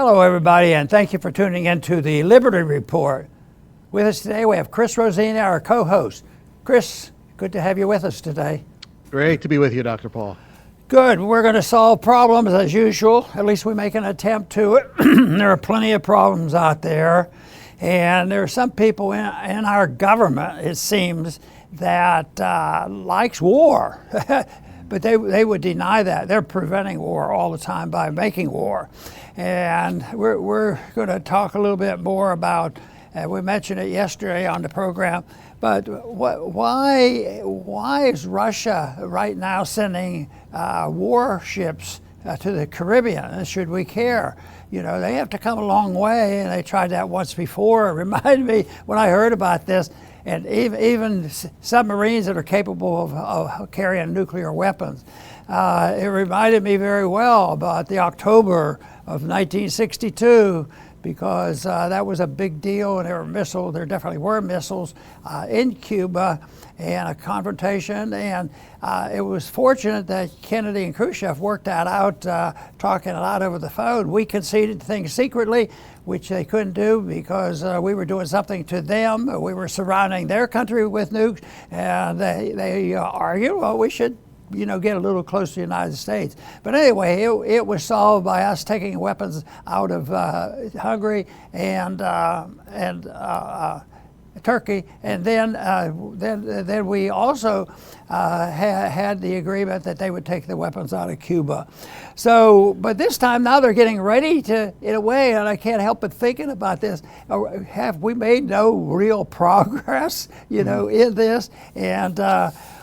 Hello, everybody, and thank you for tuning in to the Liberty Report. With us today, we have Chris Rosina, our co-host. Chris, good to have you with us today. Great to be with you, Dr. Paul. Good. We're going to solve problems as usual. At least we make an attempt to it. There are plenty of problems out there, and there are some people in our government, it seems, that likes war. But they would deny that. They're preventing war all the time by making war. And we're going to talk a little bit more about, we mentioned it yesterday on the program, but why is Russia right now sending warships to the Caribbean? And should we care? You know, they have to come a long way, and they tried that once before. It reminded me when I heard about this, and even submarines that are capable of carrying nuclear weapons. It reminded me very well about the October of 1962, because that was a big deal, and there definitely were missiles in Cuba, and a confrontation, and it was fortunate that Kennedy and Khrushchev worked that out, talking it out over the phone. We conceded things secretly, which they couldn't do because we were doing something to them. We were surrounding their country with nukes, and they argued, well, we should get a little close to the United States. But anyway, it was solved by us taking weapons out of Hungary and Turkey, and then we also had the agreement that they would take the weapons out of Cuba. So, but this time now they're getting ready to, in a way, and I can't help but thinking about this, have we made no real progress, in this? And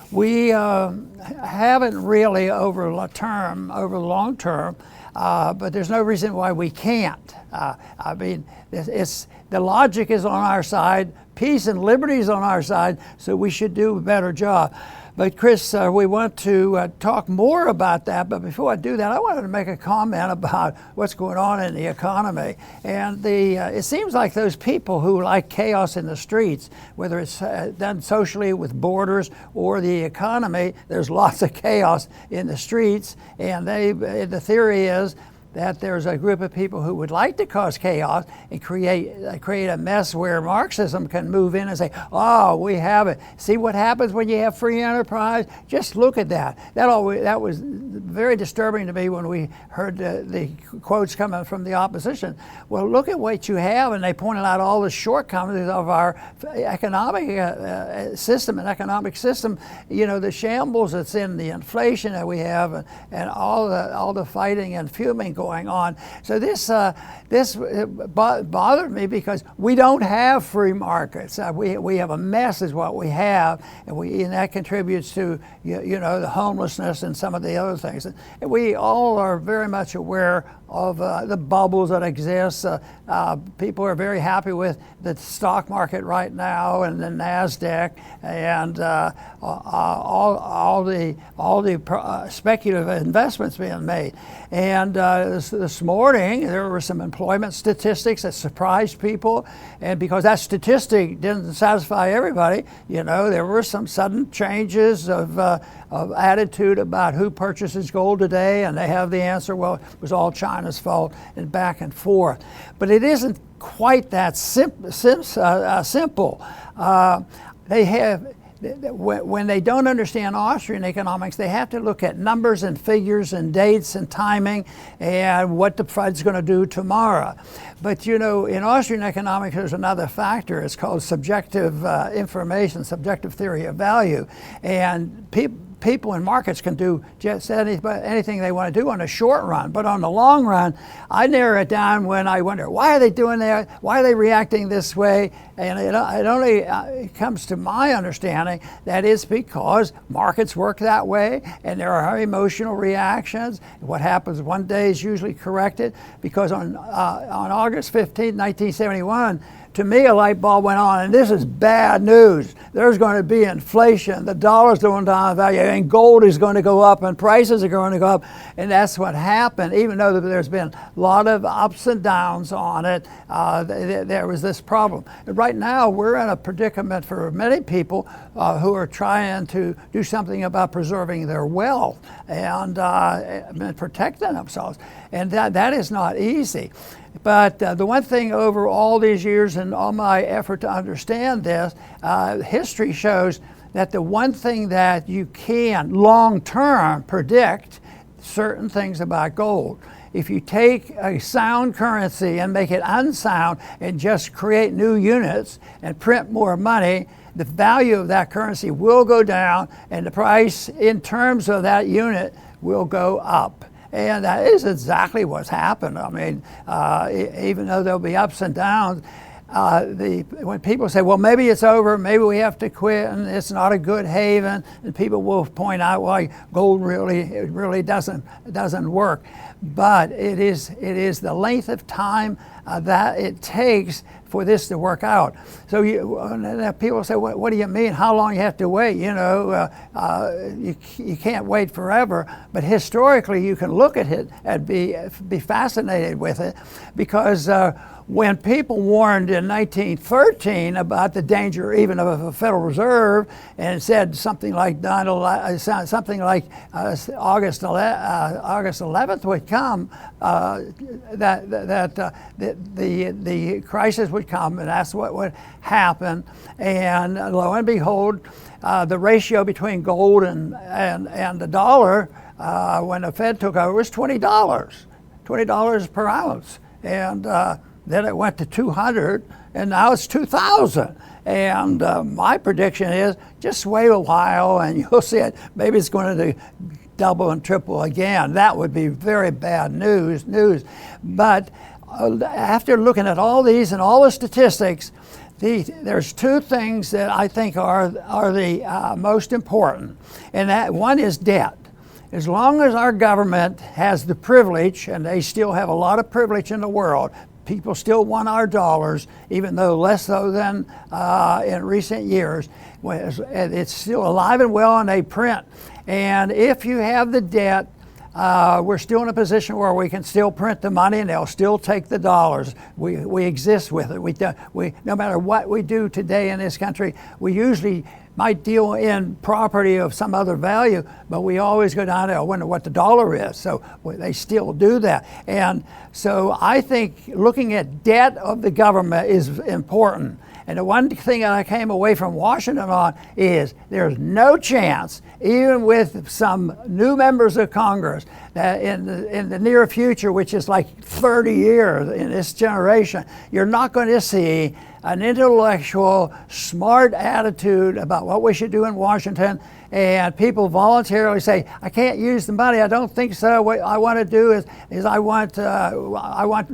we haven't really over the long term, but there's no reason why we can't. I mean, the logic is on our side, peace and liberty is on our side, so we should do a better job. But Chris, we want to talk more about that, but before I do that, I wanted to make a comment about what's going on in the economy. And it seems like those people who like chaos in the streets, whether it's done socially with borders or the economy, there's lots of chaos in the streets, and the theory is that there's a group of people who would like to cause chaos and create a mess where Marxism can move in and say, oh, we have it. See what happens when you have free enterprise? Just look at that. That was very disturbing to me when we heard the quotes coming from the opposition. Well, look at what you have, and they pointed out all the shortcomings of our economic system, the shambles that's in the inflation that we have, and all the fighting and fuming going on. So this bothered me because we don't have free markets. We have a mess is what we have, and that contributes to the homelessness and some of the other things. And we all are very much aware of the bubbles that exist. People are very happy with the stock market right now and the NASDAQ and all the speculative investments being made. And this morning there were some employment statistics that surprised people, and because that statistic didn't satisfy everybody, there were some sudden changes of attitude about who purchases gold today, and they have the answer, well, it was all China's fault, and back and forth. But it isn't quite that simple. When they don't understand Austrian economics, they have to look at numbers and figures and dates and timing and what the Fed's going to do tomorrow. But in Austrian economics, there's another factor. It's called subjective information, subjective theory of value. And people in markets can do just anything they want to do on the short run. But on the long run, I narrow it down when I wonder, why are they doing that? Why are they reacting this way? And it only comes to my understanding that it's because markets work that way, and there are emotional reactions. What happens one day is usually corrected, because on August 15, 1971, to me, a light bulb went on, and this is bad news. There's going to be inflation. The dollar's going down in value, and gold is going to go up, and prices are going to go up. And that's what happened. Even though there's been a lot of ups and downs on it, there was this problem. And right now, we're in a predicament for many people who are trying to do something about preserving their wealth and protecting themselves. And that is not easy. But the one thing over all these years and all my effort to understand this, history shows that the one thing that you can long-term predict certain things about gold. If you take a sound currency and make it unsound and just create new units and print more money, the value of that currency will go down and the price in terms of that unit will go up. And that is exactly what's happened. I mean, even though there'll be ups and downs, when people say, well, maybe it's over, maybe we have to quit, and it's not a good haven, and people will point out why gold really doesn't work. But it is the length of time that it takes for this to work out. So people say, what do you mean? How long you have to wait? You know, you can't wait forever. But historically, you can look at it and be fascinated with it, because when people warned in 1913 about the danger even of a Federal Reserve, and said something like August 11th would come, that the crisis would come, and that's what would happen. And lo and behold, the ratio between gold and the dollar when the Fed took over was $20 per ounce, and then it went to 200, and now it's 2,000. And my prediction is just wait a while and you'll see it. Maybe it's going to double and triple again. That would be very bad news. But after looking at all these and all the statistics, there's two things that I think are the most important. And that one is debt. As long as our government has the privilege, and they still have a lot of privilege in the world, people still want our dollars, even though less so than in recent years. It's still alive and well, and they print. And if you have the debt, we're still in a position where we can still print the money, and they'll still take the dollars. We exist with it. No matter what we do today in this country, we usually might deal in property of some other value, but we always go down there, I wonder what the dollar is. So they still do that. And so I think looking at debt of the government is important. And the one thing that I came away from Washington on is there's no chance, even with some new members of Congress, that in the near future, which is like 30 years in this generation, you're not going to see an intellectual, smart attitude about what we should do in Washington, and people voluntarily say, I can't use the money, I don't think so, what I want to do is I want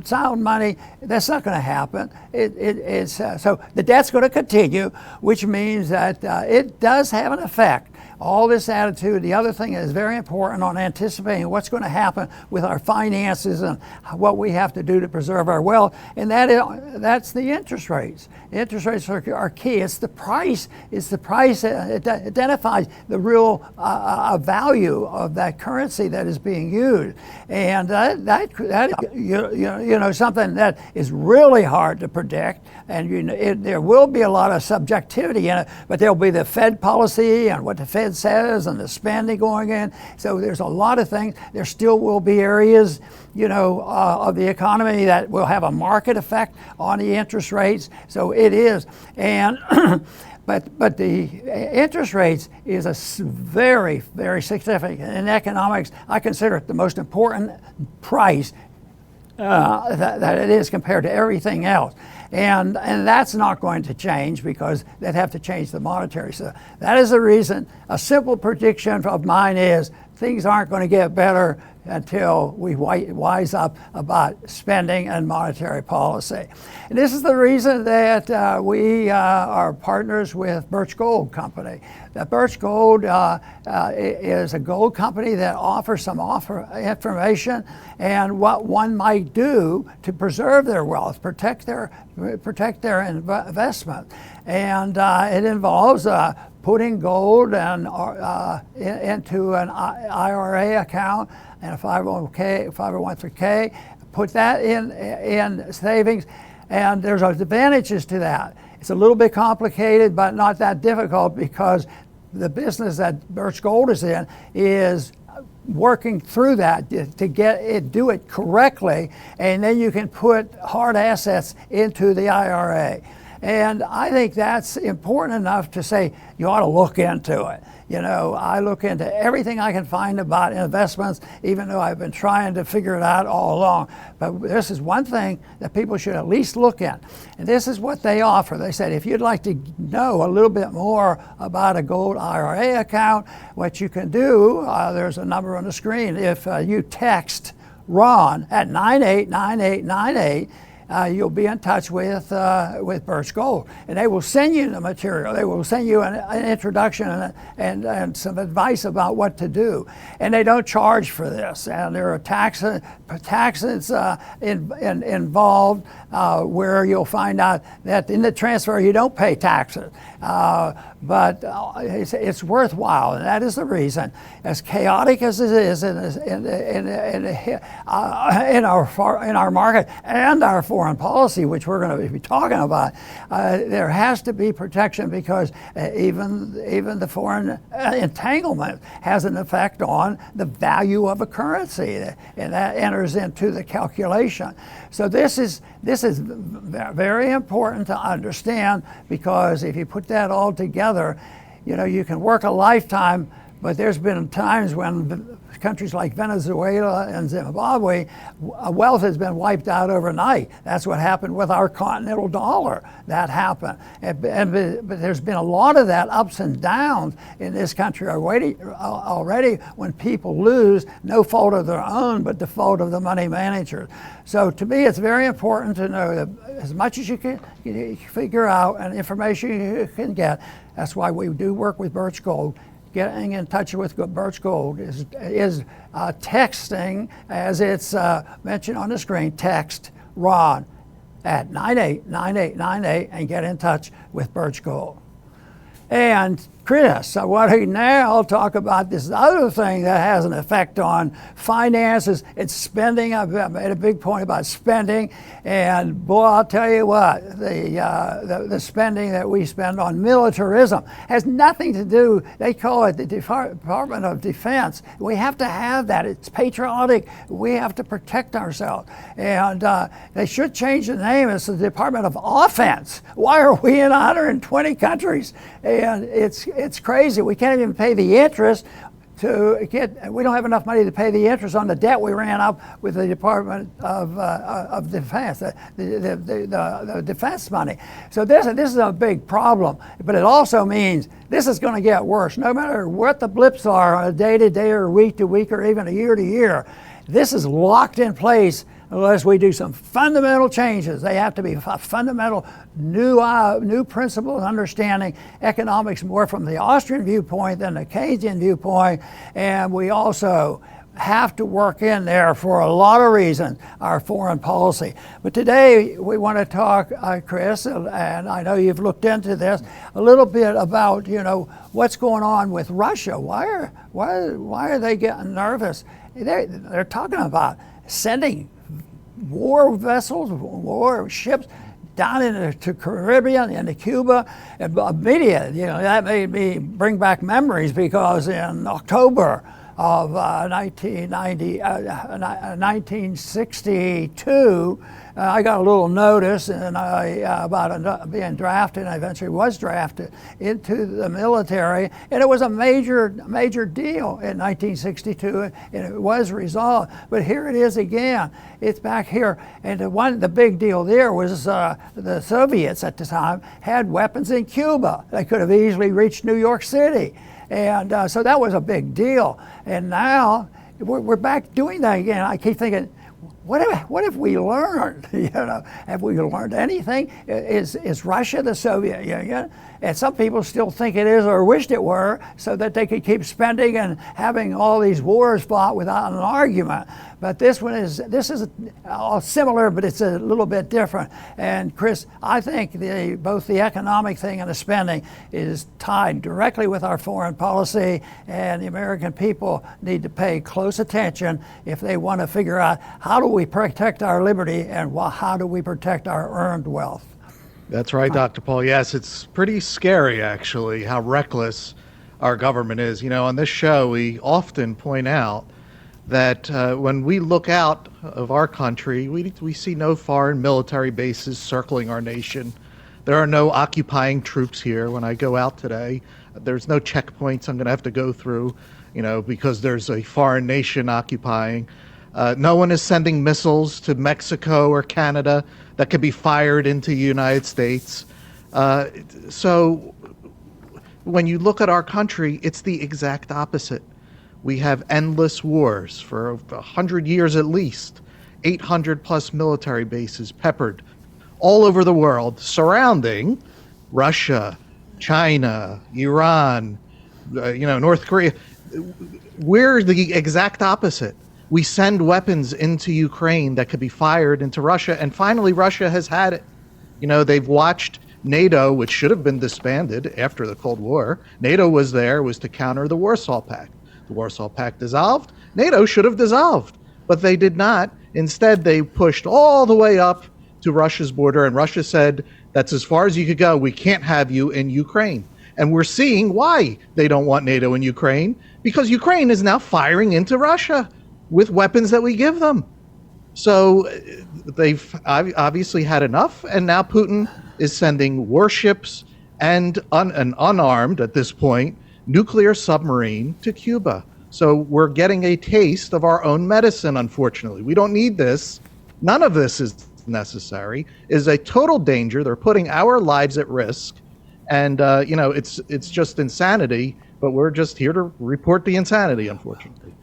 sound money. That's not going to happen. So the debt's going to continue, which means that it does have an effect. All this attitude. The other thing is very important on anticipating what's going to happen with our finances and what we have to do to preserve our wealth, and that's the interest rates. Interest rates are key. It's the price. It identifies the real value of that currency that is being used, and that something that is really hard to predict. And there will be a lot of subjectivity in it, but there'll be the Fed policy and what the Fed says and the spending going in. So there's a lot of things. There still will be areas, of the economy that will have a market effect on the interest rates. So it is, and but the interest rates is a very, very significant. In economics, I consider it the most important price that it is compared to everything else. And that's not going to change, because they'd have to change the monetary. So that is the reason. A simple prediction of mine is things aren't going to get better until we wise up about spending and monetary policy. And this is the reason that we are partners with Birch Gold Company. The Birch Gold is a gold company that offers some information and what one might do to preserve their wealth, protect their investment. And it involves putting gold into an IRA account and a 501(k), put that in savings, and there's advantages to that. It's a little bit complicated, but not that difficult, because the business that Birch Gold is in is working through that to get it, do it correctly, and then you can put hard assets into the IRA. And I think that's important enough to say you ought to look into it. You know, I look into everything I can find about investments, even though I've been trying to figure it out all along. But this is one thing that people should at least look at. And this is what they offer. They said, if you'd like to know a little bit more about a gold IRA account, what you can do, there's a number on the screen. If you text Ron at 989898, you'll be in touch with Birch Gold, and they will send you the material. They will send you an introduction and some advice about what to do. And they don't charge for this. And there are taxes involved where you'll find out that in the transfer you don't pay taxes. But it's worthwhile, and that is the reason. As chaotic as it is in our market and our foreign policy, which we're going to be talking about, there has to be protection, because even the foreign entanglement has an effect on the value of a currency, and that enters into the calculation. So this is very important to understand, because if you put that all together, you know, you can work a lifetime, but there's been times when countries like Venezuela and Zimbabwe, wealth has been wiped out overnight. That's what happened with our continental dollar. That happened. But there's been a lot of that ups and downs in this country already when people lose, no fault of their own, but the fault of the money managers. So to me, it's very important to know that as much as you can figure out and information you can get. That's why we do work with Birch Gold. Getting in touch with Birch Gold is texting, as it's mentioned on the screen. Text Ron at 989898 and get in touch with Birch Gold. And Chris, I want to now talk about this other thing that has an effect on finances. It's spending. I've made a big point about spending, and boy, I'll tell you what, the spending that we spend on militarism has nothing to do. They call it the Department of Defense. We have to have that. It's patriotic. We have to protect ourselves, and they should change the name. It's the Department of Offense. Why are we in 120 countries? And it's crazy. We can't even pay the interest to get. We don't have enough money to pay the interest on the debt we ran up with the Department of Defense, the defense money. So this is a big problem. But it also means this is going to get worse. No matter what the blips are on a day-to-day or week-to-week or even a year-to-year, this is locked in place unless we do some fundamental changes. They have to be fundamental new principles, understanding economics more from the Austrian viewpoint than the Keynesian viewpoint. And we also have to work in there, for a lot of reasons, our foreign policy. But today we want to talk, Chris, and I know you've looked into this, a little bit about, you know, what's going on with Russia. Why are they getting nervous? They're talking about sending war vessels, war ships down into Caribbean, into Cuba, and media. You know, that made me bring back memories, because in October of 1962, I got a little notice, and about being drafted, and I eventually was drafted into the military, and it was a major deal in 1962, and it was resolved. But here it is again. It's back here, and the big deal there was the Soviets at the time had weapons in Cuba. They could have easily reached New York City, and so that was a big deal. And now we're back doing that again. I keep thinking, what have we learned? You know, have we learned anything? Is Russia the Soviet Union? And some people still think it is, or wished it were, so that they could keep spending and having all these wars fought without an argument. But this is similar, but it's a little bit different. And Chris, I think both the economic thing and the spending is tied directly with our foreign policy, and the American people need to pay close attention if they want to figure out how do we protect our liberty and how do we protect our earned wealth. That's right, Dr. Paul. Yes, it's pretty scary, actually, how reckless our government is. On this show, we often point out that when we look out of our country, we see no foreign military bases circling our nation. There are no occupying troops here. When I go out today, there's no checkpoints I'm going to have to go through, because there's a foreign nation occupying. No one is sending missiles to Mexico or Canada that can be fired into the United States. So when you look at our country, it's the exact opposite. We have endless wars for 100 years at least, 800 plus military bases peppered all over the world surrounding Russia, China, Iran, North Korea. We're the exact opposite. We send weapons into Ukraine that could be fired into Russia, and finally Russia has had it. They've watched NATO, which should have been disbanded after the Cold War. NATO was to counter the Warsaw Pact. The Warsaw Pact dissolved. NATO should have dissolved, but they did not. Instead, they pushed all the way up to Russia's border, and Russia said, that's as far as you could go. We can't have you in Ukraine. And we're seeing why they don't want NATO in Ukraine, because Ukraine is now firing into Russia with weapons that we give them. So they've obviously had enough, and now Putin is sending warships and an unarmed, at this point, nuclear submarine to Cuba. So we're getting a taste of our own medicine, unfortunately. We don't need this. None of this is necessary. It is a total danger. They're putting our lives at risk. And, it's just insanity, but we're just here to report the insanity, unfortunately.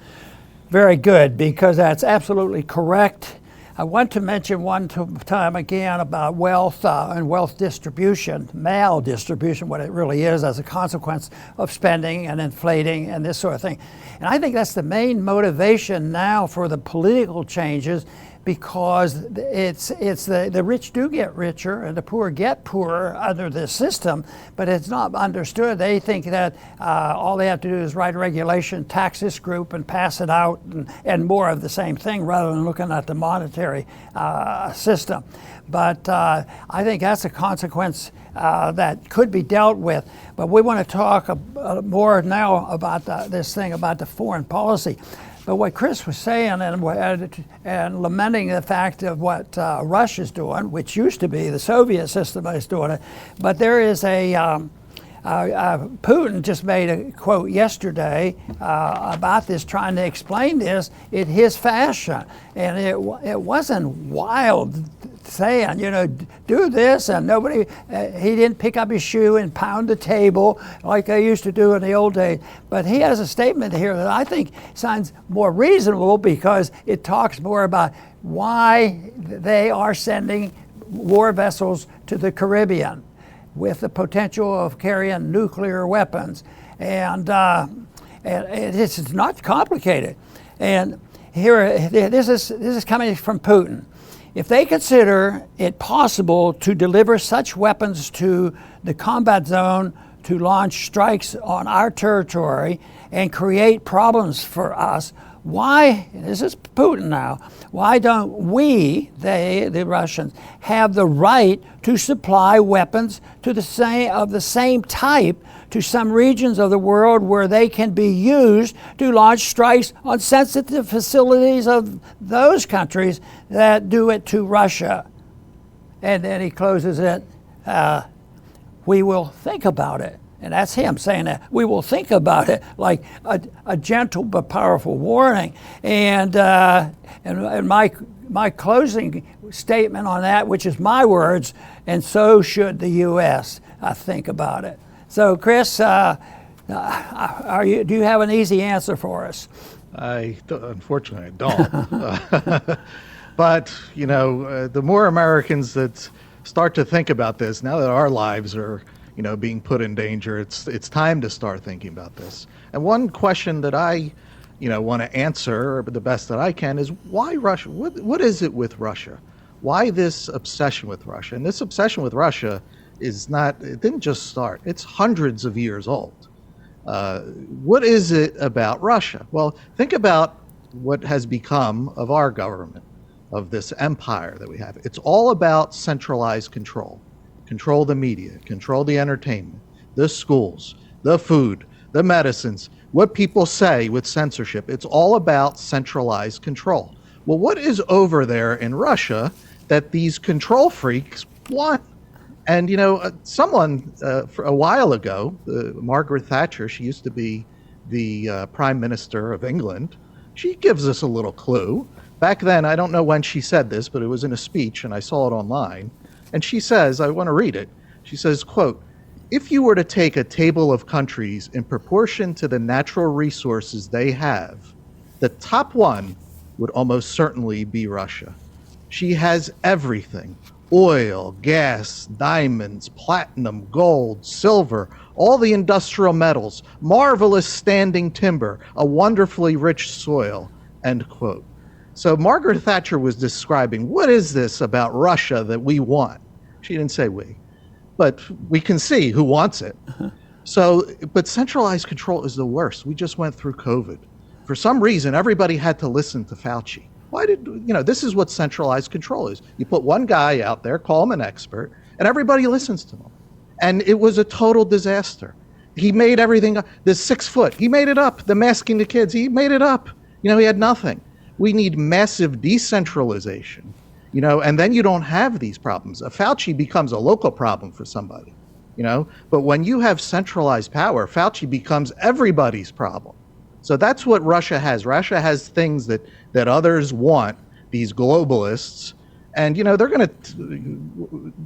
Very good, because that's absolutely correct. I want to mention one time again about wealth and wealth distribution, maldistribution, what it really is as a consequence of spending and inflating and this sort of thing. And I think that's the main motivation now for the political changes, because it's the rich do get richer and the poor get poorer under this system, but it's not understood. They think that all they have to do is write a regulation, tax this group, and pass it out, and more of the same thing, rather than looking at the monetary system. But I think that's a consequence that could be dealt with. But we want to talk more now about this thing about the foreign policy. But what Chris was saying and lamenting the fact of what Russia's doing, which used to be the Soviet system is doing it, but there is Putin just made a quote yesterday about this, trying to explain this in his fashion. And it wasn't wild saying, do this, and nobody, he didn't pick up his shoe and pound the table like they used to do in the old days. But he has a statement here that I think sounds more reasonable, because it talks more about why they are sending war vessels to the Caribbean with the potential of carrying nuclear weapons. And it's not complicated. And this is coming from Putin. If they consider it possible to deliver such weapons to the combat zone to launch strikes on our territory and create problems for us, why, this is Putin now, why don't we, the Russians, have the right to supply weapons to the same type to some regions of the world where they can be used to launch strikes on sensitive facilities of those countries that do it to Russia? And then he closes it, we will think about it. And that's him saying that. We will think about it, like a gentle but powerful warning. And my closing statement on that, which is my words, and so should the U.S. Think about it. So, Chris, do you have an easy answer for us? Unfortunately, I don't. But, the more Americans that start to think about this, now that our lives are being put in danger, it's time to start thinking about this. And one question that I, want to answer the best that I can is, why Russia? What is it with Russia? Why this obsession with Russia? And this obsession with Russia it didn't just start. It's hundreds of years old. What is it about Russia? Well, think about what has become of our government, of this empire that we have. It's all about centralized control. Control the media, control the entertainment, the schools, the food, the medicines, what people say with censorship. It's all about centralized control. Well, what is over there in Russia that these control freaks want? And, someone for a while ago, Margaret Thatcher, she used to be the Prime Minister of England, she gives us a little clue. Back then, I don't know when she said this, but it was in a speech, and I saw it online. And she says, I want to read it. She says, quote, "If you were to take a table of countries in proportion to the natural resources they have, the top one would almost certainly be Russia. She has everything: oil, gas, diamonds, platinum, gold, silver, all the industrial metals, marvelous standing timber, a wonderfully rich soil," end quote. So Margaret Thatcher was describing, what is this about Russia that we want? She didn't say we, but we can see who wants it. So, but centralized control is the worst. We just went through COVID. For some reason, everybody had to listen to Fauci. Why did, this is what centralized control is. You put one guy out there, call him an expert, and everybody listens to him. And it was a total disaster. He made everything, the 6 foot, he made it up. The masking the kids, he made it up. He had nothing. We need massive decentralization, and then you don't have these problems. A Fauci becomes a local problem for somebody, but when you have centralized power, Fauci becomes everybody's problem. So that's what Russia has. Russia has things that others want, these globalists, and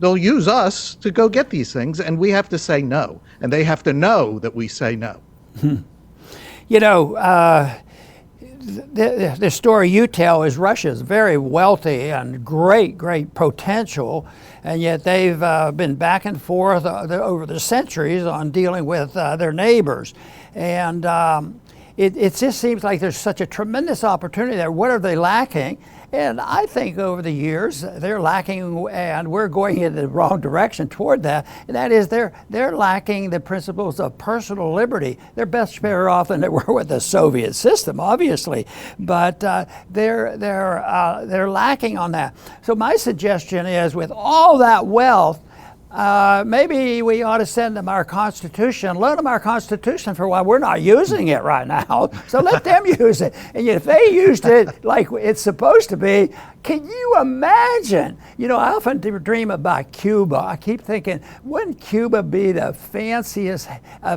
they'll use us to go get these things, and we have to say no, and they have to know that we say no. The story you tell is Russia's very wealthy and great potential, and yet they've been back and forth over the centuries on dealing with their neighbors. And it just seems like there's such a tremendous opportunity there. What are they lacking? And I think over the years they're lacking, and we're going in the wrong direction toward that. And that is they're lacking the principles of personal liberty. They're best better off than they were with the Soviet system, obviously, but they're lacking on that. So my suggestion is, with all that wealth, maybe we ought to send them our Constitution, loan them our Constitution for a while. We're not using it right now, so let them use it. And if they used it like it's supposed to be, can you imagine? I often dream about Cuba. I keep thinking, wouldn't Cuba be the fanciest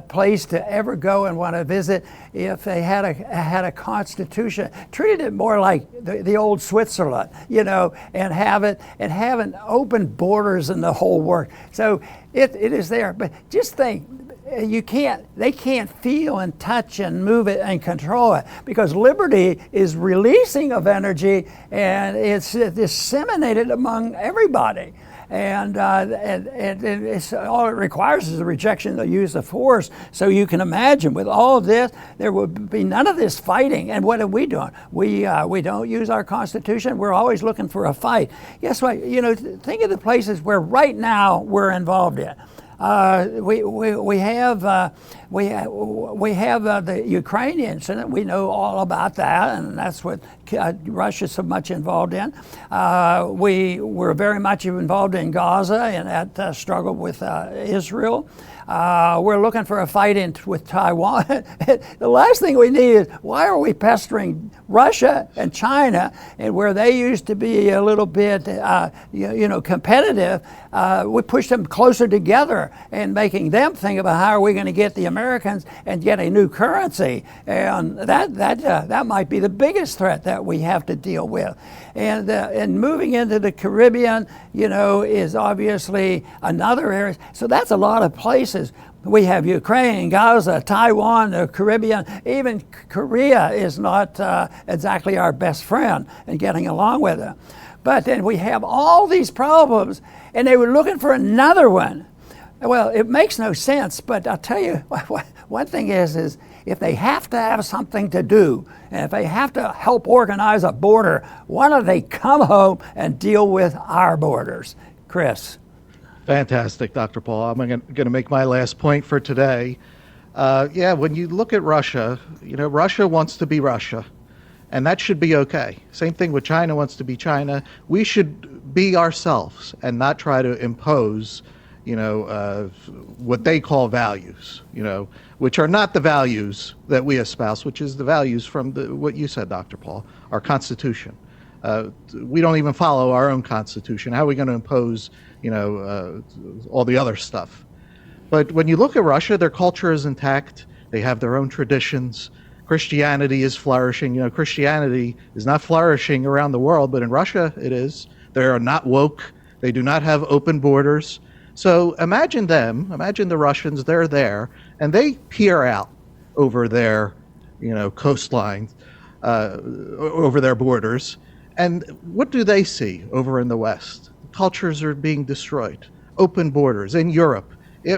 place to ever go and want to visit if they had a Constitution? Treated it more like the old Switzerland, and having open borders in the whole world. So it is there. But just think, they can't feel and touch and move it and control it, because liberty is releasing of energy, and it's disseminated among everybody. And it's, all it requires is a rejection of the use of force. So you can imagine, with all of this, there would be none of this fighting. And what are we doing? We don't use our Constitution. We're always looking for a fight. Guess what? Think of the places where right now we're involved in. We have the Ukraine incident. We know all about that, and that's what Russia's so much involved in. We were very much involved in Gaza and that struggle with Israel. We're looking for a fight with Taiwan. The last thing we need is, why are we pestering Russia and China, and where they used to be a little bit competitive, we push them closer together and making them think about how are we going to get the Americans and get a new currency. And that might be the biggest threat that we have to deal with. And moving into the Caribbean, is obviously another area. So that's a lot of places. We have Ukraine, Gaza, Taiwan, the Caribbean. Even Korea is not exactly our best friend in getting along with it. But then we have all these problems, and they were looking for another one. Well, it makes no sense, but I'll tell you, one thing is if they have to have something to do, and if they have to help organize a border, why don't they come home and deal with our borders? Chris. Fantastic, Dr. Paul. I'm going to make my last point for today. When you look at Russia, Russia wants to be Russia, and that should be okay. Same thing with China wants to be China. We should be ourselves and not try to impose, what they call values, which are not the values that we espouse, which is the values from what you said, Dr. Paul, our Constitution. We don't even follow our own Constitution. How are we going to impose, all the other stuff? But when you look at Russia, their culture is intact. They have their own traditions. Christianity is flourishing. Christianity is not flourishing around the world, but in Russia it is. They are not woke. They do not have open borders. So imagine the Russians, they're there, and they peer out over their, coastline, over their borders. And what do they see over in the West? Cultures are being destroyed. Open borders. In Europe,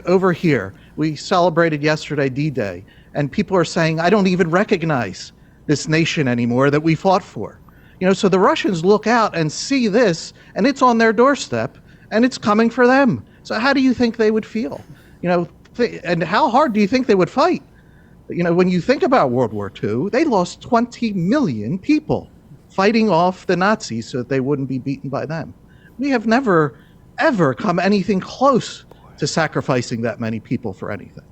over here, we celebrated yesterday D-Day, and people are saying, I don't even recognize this nation anymore that we fought for. So the Russians look out and see this, and it's on their doorstep, and it's coming for them. So how do you think they would feel? And how hard do you think they would fight? When you think about World War II, they lost 20 million people fighting off the Nazis so that they wouldn't be beaten by them. We have never, ever come anything close to sacrificing that many people for anything.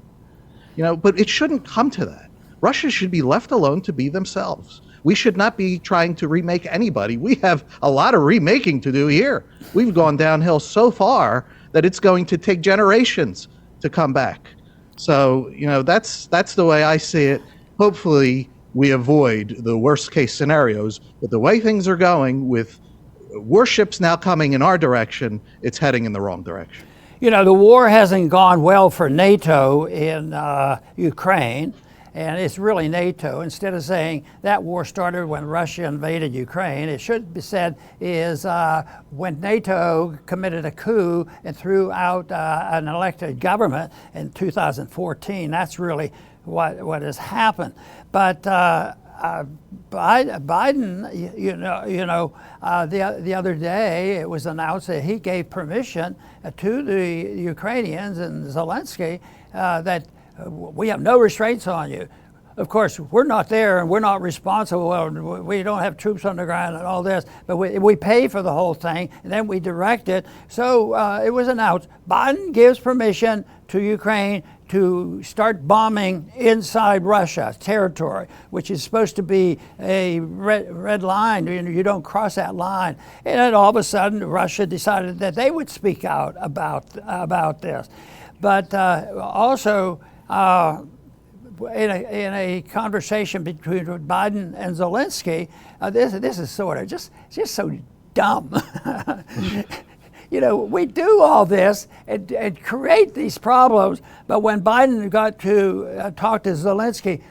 But it shouldn't come to that. Russia should be left alone to be themselves. We should not be trying to remake anybody. We have a lot of remaking to do here. We've gone downhill so far that it's going to take generations to come back. So, that's the way I see it. Hopefully, we avoid the worst case scenarios. But the way things are going, with warships now coming in our direction, it's heading in the wrong direction. The war hasn't gone well for NATO in Ukraine. And it's really NATO. Instead of saying that war started when Russia invaded Ukraine, it should be said is when NATO committed a coup and threw out an elected government in 2014. That's really what has happened. But Biden, the other day it was announced that he gave permission to the Ukrainians and Zelensky that we have no restraints on you. Of course, we're not there and we're not responsible. We don't have troops on the ground and all this, but we pay for the whole thing and then we direct it. So it was announced, Biden gives permission to Ukraine to start bombing inside Russia territory, which is supposed to be a red line. You don't cross that line. And then all of a sudden, Russia decided that they would speak out about this. But also, in a conversation between Biden and Zelensky, this is sort of just so dumb. We do all this and create these problems, but when Biden got to talk to Zelensky,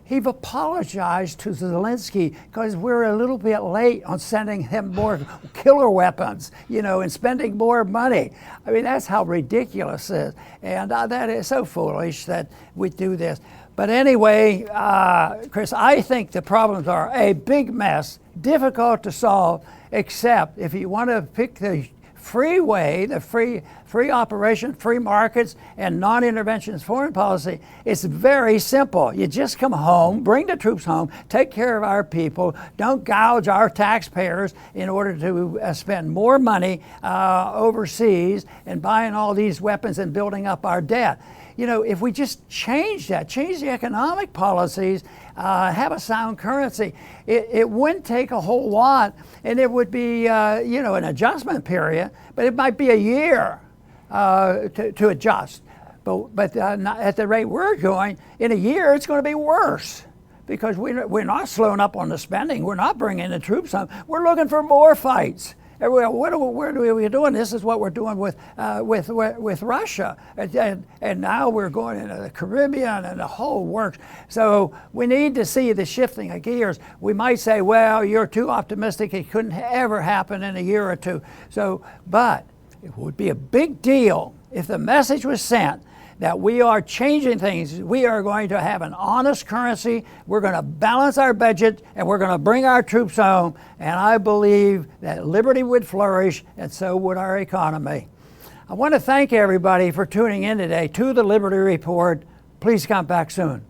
he apologized to Zelensky because we're a little bit late on sending him more killer weapons, and spending more money. I mean, that's how ridiculous it is. And that is so foolish that we do this. But anyway, Chris, I think the problems are a big mess, difficult to solve, except if you want to pick the free way, the free operation, free markets, and non-interventionist foreign policy, it's very simple. You just come home, bring the troops home, take care of our people, don't gouge our taxpayers in order to spend more money overseas and buying all these weapons and building up our debt. If we just change the economic policies, have a sound currency, it wouldn't take a whole lot, and it would be, an adjustment period, but it might be a year to adjust. But at the rate we're going, in a year it's going to be worse because we're not slowing up on the spending. We're not bringing the troops home. We're looking for more fights. What are we doing? This is what we're doing with Russia, and now we're going into the Caribbean and the whole works. So we need to see the shifting of gears. We might say, well, you're too optimistic. It couldn't ever happen in a year or two. But it would be a big deal if the message was sent that we are changing things. We are going to have an honest currency. We're going to balance our budget, and we're going to bring our troops home. And I believe that liberty would flourish, and so would our economy. I want to thank everybody for tuning in today to the Liberty Report. Please come back soon.